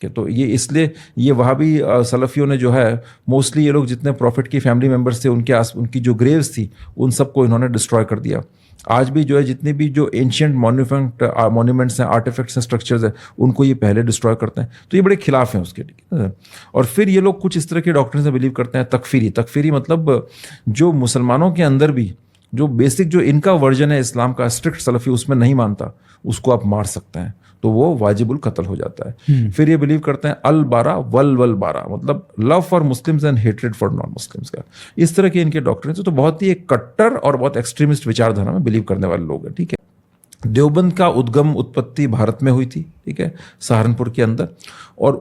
کہ تو یہ اس لیے یہ وہاں بھی سلفیوں نے جو ہے موسٹلی یہ لوگ جتنے پروفٹ کی فیملی ممبرس تھے ان کی جو گریوز تھی ان سب کو انہوں نے ڈسٹروائے کر دیا. آج بھی جو ہے جتنی بھی جو اینشینٹ مونومنٹس ہیں، آرٹیفیکٹس ہیں، اسٹرکچرز ہیں، ان کو یہ پہلے ڈسٹروائے کرتے ہیں. تو یہ بڑے خلاف ہیں اس کے. اور پھر یہ لوگ کچھ اس طرح کے ڈاکٹرز سے بلیو کرتے ہیں تکفیری مطلب جو مسلمانوں کے اندر بھی جو بیسک جو ان کا ورژن ہے اسلام کا اسٹرکٹ سلفی اس میں نہیں مانتا، اس کو آپ مار سکتے ہیں تو وہ واجب القتل ہو جاتا ہے. پھر یہ بلیو کرتے ہیں البارہ ول بارہ، مطلب love for Muslims and hatred for non Muslims کا. اس طرح کے ان کے ڈاکٹرز ہیں. تو بہت ہی ایک کٹر اور بہت ایکسٹریمسٹ وچار دھارا میں بلیو کرنے والے لوگ ہیں. ٹھیک ہے. دیوبند کا اتپتی بھارت میں ہوئی تھی، ٹھیک ہے، سہارنپور کے اندر. اور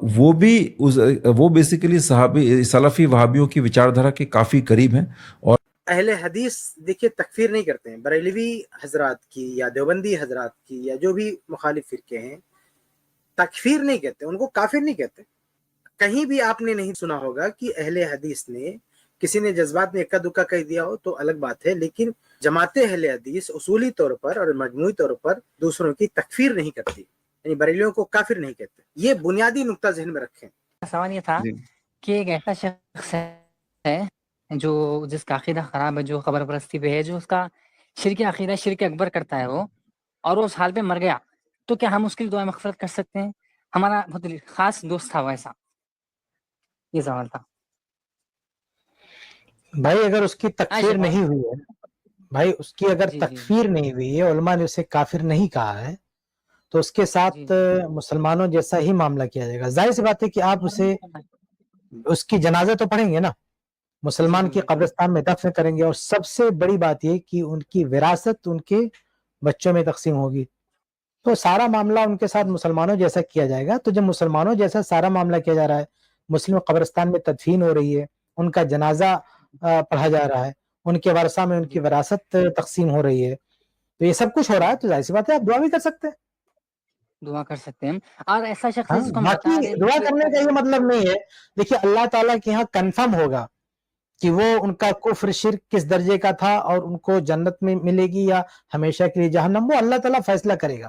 وہ بیسیکلی سلفی وہابیوں کی وچار دھارا کے کافی قریب ہیں. اور اہل حدیث دیکھیے تکفیر نہیں کرتے ہیں. بریلوی حضرات کی یا دیوبندی حضرات کی یا جو بھی مخالف فرقے ہیں تکفیر نہیں کہتے، ان کو کافر نہیں کہتے. کہیں بھی آپ نے نہیں سنا ہوگا کہ اہل حدیث نے کسی نے جذبات میں اکا دکا کہہ دیا ہو تو الگ بات ہے، لیکن جماعت اہل حدیث اصولی طور پر اور مجموعی طور پر دوسروں کی تکفیر نہیں کرتی، یعنی بریلیوں کو کافر نہیں کہتے. یہ بنیادی نقطہ ذہن میں رکھیں. سوال یہ تھا کہ ایک ایسا شخص ہے جو جس کا عقیدہ خراب ہے، جو قبر پرستی پہ ہے، جو اس کا شرک عقیدہ شرک اکبر کرتا ہے وہ، اور وہ اس حال پہ مر گیا، تو کیا ہم اس کی دعا مغفرت کر سکتے ہیں؟ ہمارا بہت خاص دوست تھا ویسا. یہ سوال تھا بھائی. اگر اس کی تکفیر نہیں ہوئی ہے، بھائی اس کی اگر تکفیر نہیں ہوئی ہے، علماء نے اسے کافر نہیں کہا ہے، تو اس کے ساتھ مسلمانوں جیسا ہی معاملہ کیا جائے گا. ظاہر سی بات ہے کہ آپ اس کی جنازہ تو پڑھیں گے نا، مسلمان کی قبرستان میں دفن کریں گے، اور سب سے بڑی بات یہ کہ ان کی وراثت ان کے بچوں میں تقسیم ہوگی. تو سارا معاملہ ان کے ساتھ مسلمانوں جیسا کیا جائے گا. تو جب مسلمانوں جیسا سارا معاملہ کیا جا رہا ہے، مسلم قبرستان میں تدفین ہو رہی ہے، ان کا جنازہ پڑھا جا رہا ہے، ان کے ورثہ میں ان کی وراثت تقسیم ہو رہی ہے، تو یہ سب کچھ ہو رہا ہے، تو ظاہر سی بات ہے آپ دعا بھی کر سکتے ہیں. دعا کر سکتے ہیں. اور ایسا شخص ہے جس کو باقی دعا کرنے کا یہ مطلب نہیں ہے. دیکھیے اللہ تعالیٰ کے یہاں کنفرم ہوگا کہ وہ ان کا کفر شرک کس درجے کا تھا اور ان کو جنت میں ملے گی یا ہمیشہ کے لیے جہنم. وہ اللہ تعالیٰ فیصلہ کرے گا.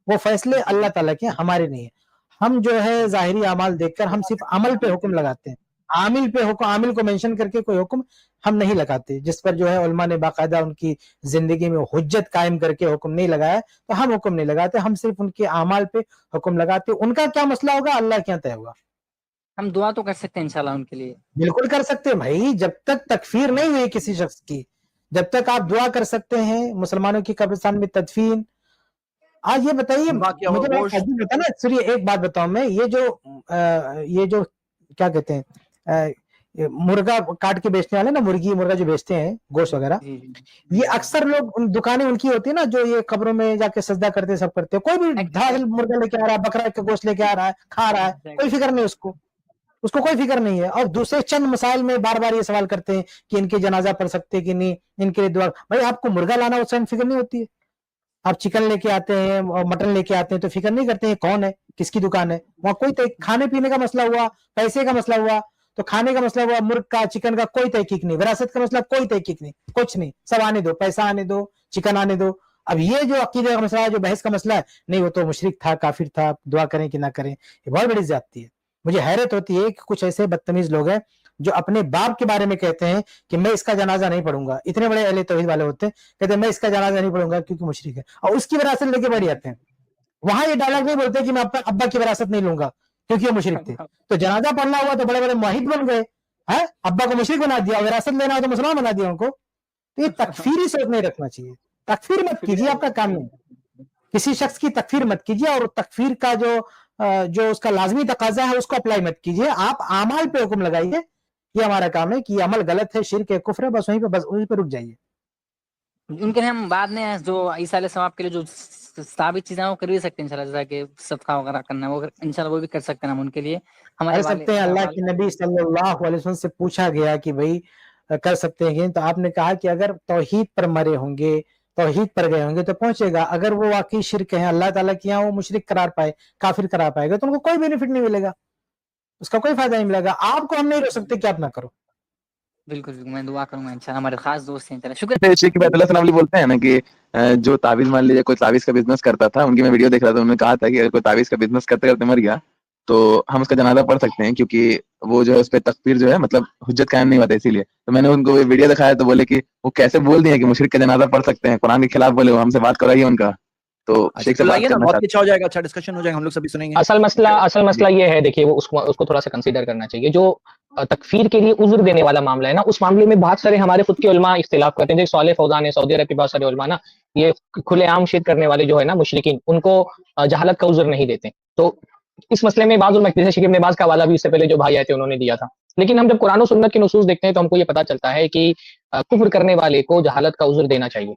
وہ فیصلے اللہ تعالیٰ کے، ہمارے نہیں ہیں. ہم جو ہے ظاہری اعمال دیکھ کر ہم صرف عمل پہ حکم لگاتے ہیں. عامل کو منشن کر کے کوئی حکم ہم نہیں لگاتے. جس پر جو ہے علماء نے باقاعدہ ان کی زندگی میں حجت قائم کر کے حکم نہیں لگایا، تو ہم حکم نہیں لگاتے. ہم صرف ان کے اعمال پہ حکم لگاتے. ان کا کیا مسئلہ ہوگا اللہ کے یہاں طے ہوگا. ہم دعا تو کر سکتے ہیں انشاءاللہ ان کے لیے. بالکل کر سکتے ہیں بھائی. جب تک تکفیر نہیں ہوئی کسی شخص کی، جب تک آپ دعا کر سکتے ہیں. مسلمانوں کی قبرستان میں تدفین. آج یہ بتائیے مجھے بتانا، سوریے ایک بات بتاؤں میں، یہ جو کیا کہتے ہیں مرغا کاٹ کے بیچنے والے نا، مرغا جو بیچتے ہیں گوشت وغیرہ، یہ اکثر لوگ دکانیں ان کی ہوتی ہے نا جو یہ قبروں میں جا کے سجدہ کرتے سب کرتے ہیں. کوئی بھی دھاڑ مرغا لے کے آ رہا ہے، بکرا کا گوشت لے کے آ رہا ہے، کھا رہا ہے، کوئی فکر نہیں اس کو کوئی فکر نہیں ہے. اور دوسرے چند مسائل میں بار بار یہ سوال کرتے ہیں کہ ان کے جنازہ پڑھ سکتے کہ نہیں، ان کے لیے دعا. بھائی آپ کو مرغا لانا اس ٹائم فکر نہیں ہوتی ہے؟ آپ چکن لے کے آتے ہیں اور مٹن لے کے آتے ہیں تو فکر نہیں کرتے ہیں کون ہے، کس کی دکان ہے. وہاں کوئی کھانے پینے کا مسئلہ ہوا، پیسے کا مسئلہ ہوا تو کھانے کا مسئلہ ہوا، مرغ کا چکن کا کوئی تحقیق نہیں، وراثت کا مسئلہ کوئی تحقیق نہیں، کچھ نہیں. سب آنے دو، پیسہ آنے دو، چکن آنے دو. اب یہ جو عقیدے کا مسئلہ ہے، جو بحث کا مسئلہ ہے، نہیں وہ تو مشرک تھا، کافر تھا، دعا کریں کہ نہ کریں، یہ بہت بڑی زیادتی ہے. مجھے حیرت ہوتی ہے کہ کچھ ایسے بدتمیز لوگ ہیں جو اپنے باپ کے بارے میں کہتے ہیں کہ میں اس کا جنازہ نہیں پڑھوں گا. اتنے بڑے اہل توحید والے ہوتے ہیں، کہتے ہیں میں اس کا جنازہ نہیں پڑھوں گا کیونکہ مشرک ہے، اور اس کی وراثت لے کے بیٹھ جاتے ہیں. وہاں یہ ڈائلاگ نہیں بولتے کہ میں ابا کی وراثت نہیں لوں گا کیونکہ وہ مشرک تھے. تو جنازہ پڑھنا ہوا تو بڑے بڑے موحد بن گئے، ابا کو مشرک بنا دیا، وراثت لینا ہو تو مسلمان بنا دیا ان کو. تو یہ تکفیری سوچ نہیں رکھنا چاہیے. تکفیر مت کیجیے، آپ کا کام نہیں. کسی شخص کی تکفیر مت کیجیے، اور تکفیر کا جو اس کا لازمی تقاضا ہے اس کو اپلائی مت کیجیے. آپ اعمال پہ حکم لگائیے. یہ ہمارا کام ہے کہ یہ عمل غلط ہے، شرک ہے، کفر ہے، بس وہیں پہ رک جائیے. ان کے لیے ہم بعد میں جو عیسیٰ علیہ السلام کے لیے جو ثابت چیزیں وہ کر بھی سکتے ہیں انشاءاللہ، جیسا کہ صدقہ وغیرہ کرنا، وہ انشاءاللہ وہ بھی کر سکتے ہیں ہم ان کے لیے. کر سکتے ہیں. اللہ کے نبی صلی اللہ علیہ وسلم سے پوچھا گیا کہ بھائی کر سکتے ہیں، تو آپ نے کہا کہ اگر توحید پر مرے ہوں گے، توحید پر گئے ہوں گے تو پہنچے گا. اگر وہ واقعی شرک ہے، اللہ تعالیٰ کے یہاں وہ مشرک قرار پائے، کافر قرار پائے گا، تو ان کو کوئی بینیفٹ نہیں ملے گا، اس کا کوئی فائدہ نہیں ملے گا. آپ کو ہم نہیں روک سکتے کہ آپ نہ کرو. بالکل میں دعا کروں گا انشاءاللہ. ہمارے خاص دوست ہیں. شکریہ. شیخ بیت اللہ السلام علیہ بولتے ہیں نا کہ جو تعویذ مان لیجیے کوئی تعویذ کا بزنس کرتا تھا، ان کی میں ویڈیو دیکھ رہا تھا، انہوں نے کہا تھا کہ اگر کوئی تعویذ کا بزنس کرتے کرتے مر گیا تو ہم اس کا جنازہ پڑھ سکتے ہیں کیونکہ وہ جو ہے اس پہ تکفیر جو ہے مطلب حجت قائم نہیں ہوتا اسی لیے. تو میں نے ان کو ویڈیو دکھایا تو بولے کہ وہ کیسے بول دیے کہ مشرک کا جنازہ پڑھ سکتے ہیں, قرآن کے خلاف بولے, وہ ہم سے بات کرائیے ان کا. تو شیخ سے بات کرنا بہت اچھا ہو جائے گا, اچھا ڈسکشن ہو جائے گا, ہم لوگ سبھی سنیں گے. اصل مسئلہ یہ ہے, دیکھیے اس کو تھوڑا سا کنسیڈر کرنا چاہیے. جو تکفیر کے لیے عذر دینے والا معاملہ ہے نا, اس معاملے میں بہت سارے ہمارے خود کے علماء اختلاف کرتے ہیں. جیسے صالح فوزان ہے, سعودی عرب کے بہت سارے علماء نا, یہ کھلے عام شرک کرنے والے جو ہے نا مشرکین, ان کو جہالت کا عذر نہیں دیتے. تو اس مسئلے میں بعض علماء, جیسے شیخ ابن باز کا حوالہ بھی اس سے پہلے جو بھائی آئے تھے انہوں نے دیا تھا. لیکن ہم جب قرآن و سنت کے نصوص دیکھتے ہیں تو ہم کو یہ پتا چلتا ہے کہ کفر کرنے والے کو جہالت کا عذر دینا چاہیے.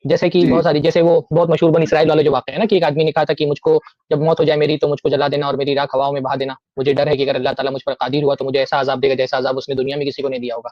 جیسے کہ بہت ساری, جیسے وہ بہت مشہور بنی اسرائیل والے جو واقعہ ہے نا, کہ ایک آدمی نے کہا تھا کہ مجھ کو جب موت ہو جائے میری تو مجھ کو جلا دینا اور میری راکھ ہواؤں میں بہا دینا, مجھے ڈر ہے کہ اگر اللہ تعالیٰ مجھ پر قادر ہوا تو مجھے ایسا عذاب دے گا جیسا عذاب اس نے دنیا میں کسی کو نہیں دیا ہوگا.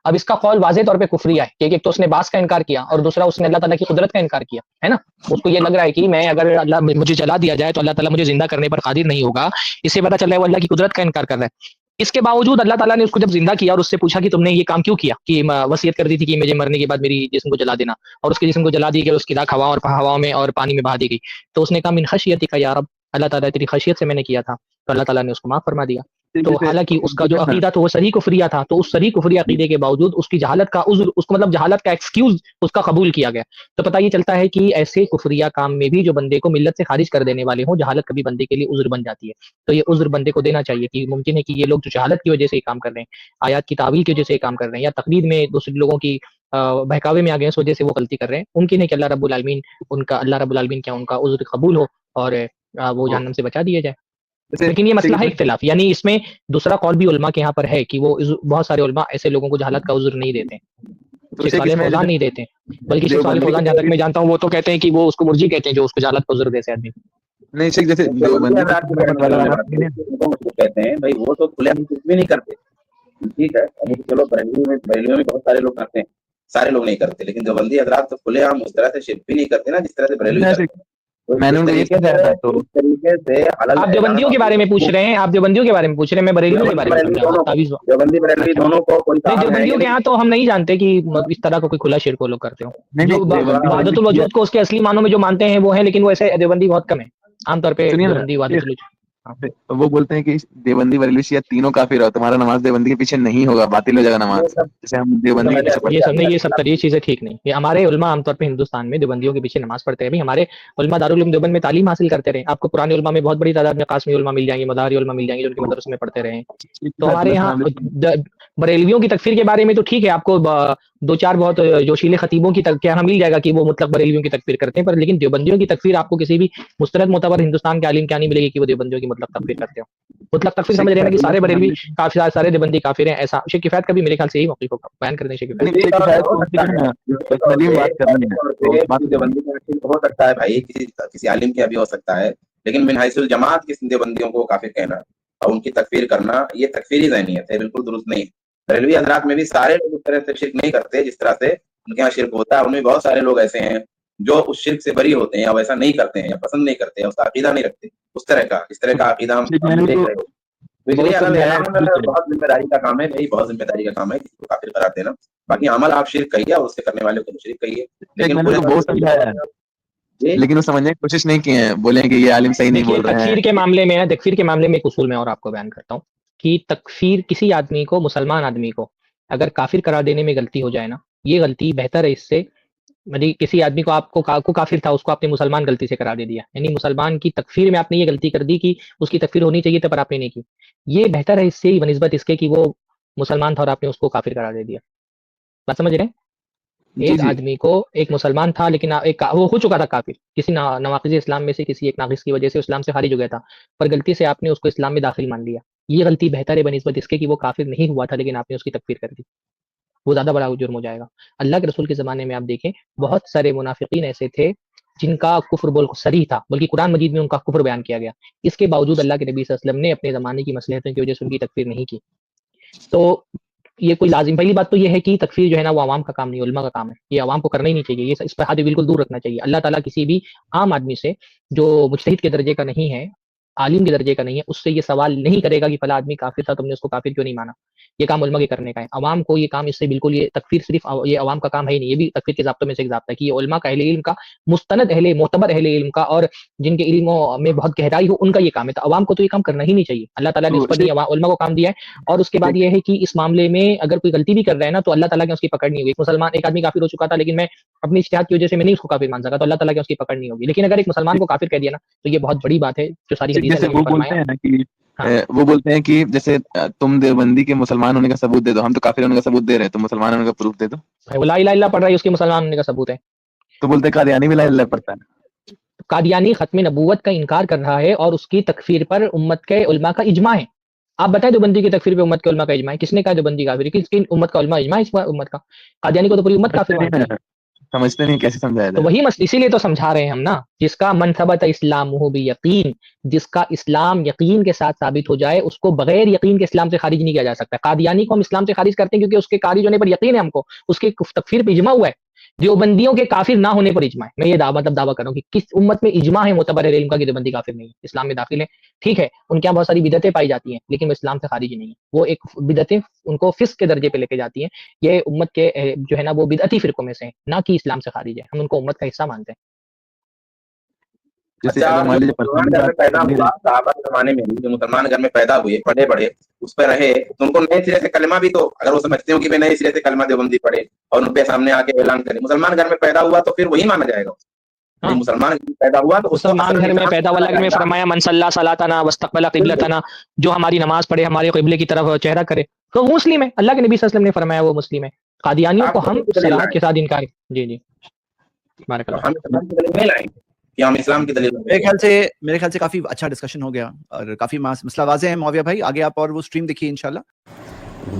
اب اس کا قول واضح طور پہ کفریہ ہے, کہ ایک تو اس نے باس کا انکار کیا اور دوسرا اس نے اللہ تعالیٰ کی قدرت کا انکار کیا ہے نا. اس کو یہ لگ رہا ہے کہ میں اگر اللہ مجھے جلا دیا جائے تو اللہ تعالیٰ مجھے زندہ کرنے پر قادر نہیں ہوگا. اس سے پتا چل رہا ہے وہ اللہ کی قدرت کا انکار کر رہا ہے. اس کے باوجود اللہ تعالیٰ نے اس کو جب زندہ کیا اور اس سے پوچھا کہ تم نے یہ کام کیوں کیا, کہ وصیت کر دی تھی کہ مجھے مرنے کے بعد میری جسم کو جلا دینا, اور اس کے جسم کو جلا دی گئی, اس کی راکھ ہواؤں میں اور پانی میں بہا دی گئی. تو اس نے کہا من خشیتک یا رب, اللہ تعالیٰ تیری خشیت سے میں نے کیا تھا. تو اللہ تعالیٰ نے اس کو معاف فرما دیا. تو حالانکہ اس کا جو عقیدہ تھا وہ صحیح کفریہ تھا, تو اس صحیح کفری عقیدے کے باوجود اس کی جہالت کا عذر, اس کو مطلب جہالت کا ایکسکیوز اس کا قبول کیا گیا. تو پتہ یہ چلتا ہے کہ ایسے کفریہ کام میں بھی جو بندے کو ملت سے خارج کر دینے والے ہوں, جہالت کبھی بندے کے لیے عذر بن جاتی ہے. تو یہ عذر بندے کو دینا چاہیے کہ ممکن ہے کہ یہ لوگ جو جہالت کی وجہ سے یہ کام کر رہے ہیں, آیات کی تعویل کی وجہ سے یہ کام کر رہے ہیں, یا تقلید میں دوسرے لوگوں کی بہکاوے میں آ گئے اس وجہ سے وہ غلطی کر رہے ہیں. ممکن ہے کہ اللہ رب العالمین کیا ان کا عذر قبول ہو اور وہ جہنم سے بچا دیا جائے. لیکن یہ مسئلہ ہے اختلاف, یعنی اس میں دوسرا قول بھی علماء کے یہاں پر ہے کہ وہ بہت سارے علماء ایسے لوگوں کو جہالت کا عذر نہیں دیتے, صالح فوزان نہیں دیتے, بلکہ شیخ صالح فوزان جہاں تک میں جانتا ہوں وہ تو کہتے ہیں کہ وہ اس کو مرجی کہتے ہیں جو اس کو جہالت کا عذر دے سے آدمی. نہیں شیخ, جیسے کہتے ہیں بھائی وہ تو کھلے ہم کچھ بھی نہیں کرتے, ٹھیک ہے, چلو بریلیوں میں بہت سارے لوگ کرتے ہیں, سارے لوگ نہیں کرتے, لیکن دیوبندی حضرات تو کھلے ہم اس طرح سے شرک بھی نہیں کرتے نا جس طرح سے بریلوی کرتے ہیں. میں نے ان کو یہ کہا تھا. تو آپ دیوبندیوں کے بارے میں پوچھ رہے ہیں, میں بریلیوں کے بارے میں دیوبندیوں کے یہاں تو ہم نہیں جانتے کہ اس طرح کا کوئی کھلا شرک وہ لوگ کرتے ہوں. جو وحدت الوجود کو اس کے اصلی معنوں میں جو مانتے ہیں وہ ہیں, لیکن وہ ایسے دیوبندی بہت کم ہیں. عام طور پہ دیوبندی وحدت الوجود وہ بولتے ہیں کہ دیوبندی بریلوی شیعہ تینوں کافر ہو, تمہارا نماز دیوبندی کے پیچھے نہیں ہوگا, باطل ہو جائے گا نماز. جیسے ہم دیوبندی یہ چیزیں ٹھیک نہیں. یہ ہمارے علماء عام طور پہ ہندوستان میں دیوبندیوں کے پیچھے نماز پڑھتے ہیں. ہمارے علماء دارالعلوم دیوبند میں تعلیم حاصل کرتے رہے. آپ کو پرانے علماء میں بہت بڑی تعداد میں قاسمی علماء مل جائیں گے, مداری علماء مل جائیں گے جو ان کے مدرسے میں پڑھتے رہے. تو ہمارے یہاں بریلویوں کی تکفیر کے بارے میں تو ٹھیک ہے, آپ کو دو چار بہت جوشیلے خطیبوں کی یہاں مل جائے گا کہ وہ مطلق بریلویوں کی تکفیر کرتے ہیں, پر لیکن دیوبندیوں کی تکفیر آپ کو کسی بھی مستند معتبر ہندوستان کے عالم کیا نہیں ملے گی کہ وہ دیوبندیوں کی مطلق تکفیر کرتے ہو. مطلق تکفیر سمجھ رہے ہیں کہ سارے بریلوی کافی سارے دیوبندی کافر ہیں, ایسا شیخ کفایت کا بھی میرے خیال سے یہی موقف کو بیان کرنے شیخ ہو سکتا ہے بھائی, کسی عالم کے بھی ہو سکتا ہے, لیکن من حیث الجماعت کسی دیوبندیوں کو کافر کہنا اور ان کی تکفیر کرنا یہ تکفیری ذہنیت ہے, بالکل درست نہیں. بریلوی حضرات میں بھی سارے لوگ اس طرح سے شرک نہیں کرتے جس طرح سے ان کے یہاں شرک ہوتا ہے. ان میں بہت سارے لوگ ایسے ہیں جو اس شرک سے بری ہوتے ہیں یا ویسا نہیں کرتے ہیں یا پسند نہیں کرتے ہیں, اس کا عقیدہ نہیں رکھتے اس طرح کا عقیدہ ہم دیکھ رہے ہو. بہت ذمہ داری کا کام ہے بھائی, بہت ذمہ داری کا کام ہے کسی کو کافر قرار دینا. باقی عمل آپ شرک کہیے اور اس سے کرنے والے کو شرک کہیے, لیکن وہ سمجھنے کی کوشش نہیں کی ہے, بولیں کہ یہ عالم صحیح نہیں بول رہے ہیں. تکفیر کے معاملے میں ایک اصول میں اور آپ کو بیان کرتا ہوں کہ تکفیر کسی آدمی کو, مسلمان آدمی کو اگر کافر قرار دینے میں غلطی ہو جائے نا, یہ غلطی بہتر ہے اس سے, یعنی کسی آدمی کو آپ کو کافر تھا اس کو آپ نے مسلمان غلطی سے قرار دے دیا, یعنی مسلمان کی تکفیر میں آپ نے یہ غلطی کر دی کہ اس کی تکفیر ہونی چاہیے تھا پر آپ نے نہیں کی. یہ بہتر ہے اس سے بنسبت اس کے کہ وہ مسلمان تھا اور آپ نے اس کو کافر قرار دے دیا. بات سمجھ رہے ہیں؟ ایک آدمی کو, ایک مسلمان تھا لیکن وہ ہو چکا تھا کافر, کسی نواقض اسلام میں سے کسی ایک ناقص کی وجہ سے اسلام سے خارج ہو گیا تھا, پر غلطی سے آپ نے اس کو اسلام میں داخل مان لیا. یہ غلطی بہتر ہے بنسبت اس کے کہ وہ کافر نہیں ہوا تھا لیکن آپ نے اس کی تکفیر کر دی. وہ زیادہ بڑا جرم ہو جائے گا. اللہ کے رسول کے زمانے میں آپ دیکھیں بہت سارے منافقین ایسے تھے جن کا کفر صریح تھا, بلکہ قرآن مجید میں ان کا کفر بیان کیا گیا. اس کے باوجود اللہ کے نبی صلی اللہ علیہ وسلم نے اپنے زمانے کی مصلحتوں کی وجہ سے ان کی تکفیر نہیں کی. تو یہ کوئی لازم, پہلی بات تو یہ ہے کہ تکفیر جو ہے نا وہ عوام کا کام نہیں, علماء کا کام ہے. یہ عوام کو کرنا ہی نہیں چاہیے, یہ اس پر حد بالکل دور رکھنا چاہیے. اللہ تعالیٰ کسی بھی عام آدمی سے جو مجتہد کے درجے کا نہیں ہے عالم کے درجے کا نہیں ہے، اس سے یہ سوال نہیں کرے گا کہ فلاں آدمی کافر تھا، تم نے اس کو کافر کیوں نہیں مانا. یہ کام علماء کے کرنے کا ہے. عوام کو یہ کام اس سے بالکل، یہ تکفیر صرف یہ عوام کا کام ہے ہی نہیں، یہ بھی تکفیر کے ضابطوں میں سے ایک ضابطہ ہے کہ یہ علماء کا، اہل علم کا، مستند معتبر اہل علم کا، اور جن کے علموں میں بہت گہرائی ہو، ان کا یہ کام ہے. تو عوام کو تو یہ کام کرنا ہی نہیں چاہیے. اللہ تعالیٰ نے اس پر علماء کو کام دیا ہے. اور اس کے بعد یہ ہے کہ اس معاملے میں اگر کوئی غلطی بھی کر رہا ہے نا تو اللہ تعالیٰ کی اس کی پکڑ نہیں ہوگی. ایک مسلمان، ایک آدمی کافر ہو چکا تھا لیکن میں اپنی اجتہاد کی وجہ سے میں نہیں اس کو کافر مان سکا، تو اللہ تعالیٰ کی اس کی پکڑ نہیں ہوگی. لیکن اگر ایک مسلمان کو کافر کہہ دیا نا تو یہ بہت بڑی بات ہے جو ساری حدیث میں فرمایا. وہ بولتے ہیں کہ جیسے تم دیوبندی کے مسلمان ہونے کا ثبوت دے دو، ہم تو کافر ہونے کا ثبوت دے رہے ہیں، تم مسلمان ہونے کا پروف دے دو. وہ لا الہ الا اللہ پڑھ رہا ہے، اس کے مسلمان ہونے کا ثبوت ہے. تو بولتے ہیں قادیانی بھی لا الہ پڑھتا ہے. قادیانی ختم نبوت کا انکار کر رہا ہے اور اس کی تکفیر پر امت کے علماء کا اجماع ہے. آپ بتائیں دیوبندی کی تکفیر پہ امت کے علماء کا اجماع ہے؟ کس نے کہا دیوبندی کافر ہے؟ کس کی امت کا علماء اجماع ہے اس امت کا؟ قادیانی کو تو پوری امت کافر مانتی ہے. سمجھتے نہیں کیسے سمجھایا تو جائے. وہی اسی لیے تو سمجھا رہے ہیں ہم نا، جس کا من ثبت اسلامہ بیقین، جس کا اسلام یقین کے ساتھ ثابت ہو جائے، اس کو بغیر یقین کے اسلام سے خارج نہیں کیا جا سکتا. قادیانی کو ہم اسلام سے خارج کرتے ہیں کیونکہ اس کے خارج ہونے پر یقین ہے ہم کو، اس کے تکفیر پہ اجماع ہوا ہے. دیوبندیوں کے کافر نہ ہونے پر اجماع ہے. میں یہ دعویٰ کر رہا ہوں کہ کس امت میں اجماع ہے معتبر علم کا کہ دیوبندی کافر نہیں ہے، اسلام میں داخل ہے. ٹھیک ہے، ان کے یہاں بہت ساری بدعتیں پائی جاتی ہیں لیکن وہ اسلام سے خارج نہیں ہے. وہ ایک بدعتیں ان کو فسق کے درجے پہ لے کے جاتی ہیں. یہ امت کے جو ہے نا وہ بدعتی فرقوں میں سے ہیں، نہ کہ اسلام سے خارج ہے. ہم ان کو امت کا حصہ مانتے ہیں. اچھا، مسلمان گھر میں پیدا ہوا صحابہ کے زمانے میں جو مسلمان گھر میں پیدا ہوئے، پڑھے بڑھے، اس پہ رہے، تو ان کو نئے سرے سے کلمہ بھی، تو اگر وہ سمجھتے ہو کہ میں نئے سرے سے کلمہ دیوبندی پڑھے اور ان پہ سامنے آ کے اعلان کرے، مسلمان گھر میں پیدا ہوا تو پھر وہی مانا جائے گا. مسلمان گھر میں پیدا ہوا تو مسلمان گھر میں پیدا ہوا، اللہ نے فرمایا من صلی صلاتنا واستقبل قبلتنا، جو ہماری نماز پڑھے، ہمارے قبلے کی طرف چہرہ کرے، تو وہ مسلم ہے. اللہ کے نبی صلی اللہ علیہ وسلم نے فرمایا وہ مسلم ہے. قادیانیوں کو ہم صراحت کے ساتھ انکار. جی جی، بارک اللہ. ہم اسلام کی دلیل میرے خیال سے کافی اچھا ڈسکشن ہو گیا اور کافی مسئلہ واضح ہے. معاویہ بھائی آگے آپ اور وہ سٹریم دیکھیے انشاءاللہ.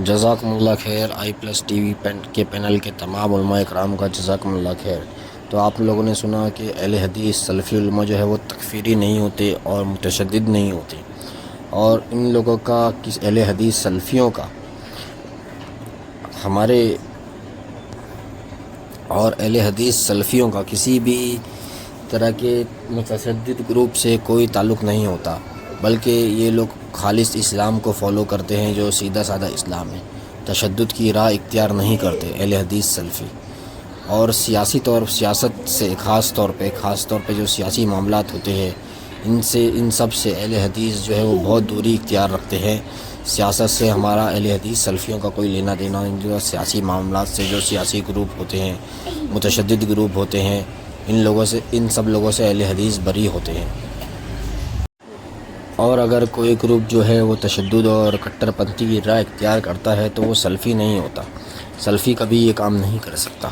جزاکم اللہ خیر. آئی پلس ٹی وی کے پینل کے تمام علماء اکرام کا جزاکم اللہ خیر. تو آپ لوگوں نے سنا کہ اہل حدیث سلفی علماء جو ہے وہ تکفیری نہیں ہوتے اور متشدد نہیں ہوتے، اور ان لوگوں کا اہل حدیث سلفیوں کا ہمارے اور اہل حدیث سلفیوں کا کسی بھی طرح کے متشدد گروپ سے کوئی تعلق نہیں ہوتا، بلکہ یہ لوگ خالص اسلام کو فالو کرتے ہیں جو سیدھا سادہ اسلام ہے. تشدد کی راہ اختیار نہیں کرتے اہل حدیث سلفی. اور سیاست سے خاص طور پہ جو سیاسی معاملات ہوتے ہیں ان سب سے اہل حدیث جو ہے وہ بہت دوری اختیار رکھتے ہیں. سیاست سے ہمارا اہل حدیث سلفیوں کا کوئی لینا دینا ان جو سیاسی معاملات سے، جو سیاسی گروپ ہوتے ہیں، متشدد گروپ ہوتے ہیں، ان سب لوگوں سے اہل حدیث بری ہوتے ہیں. اور اگر کوئی گروپ جو ہے وہ تشدد اور کٹر پنتھی کی راہ اختیار کرتا ہے تو وہ سلفی نہیں ہوتا. سلفی کبھی یہ کام نہیں کر سکتا.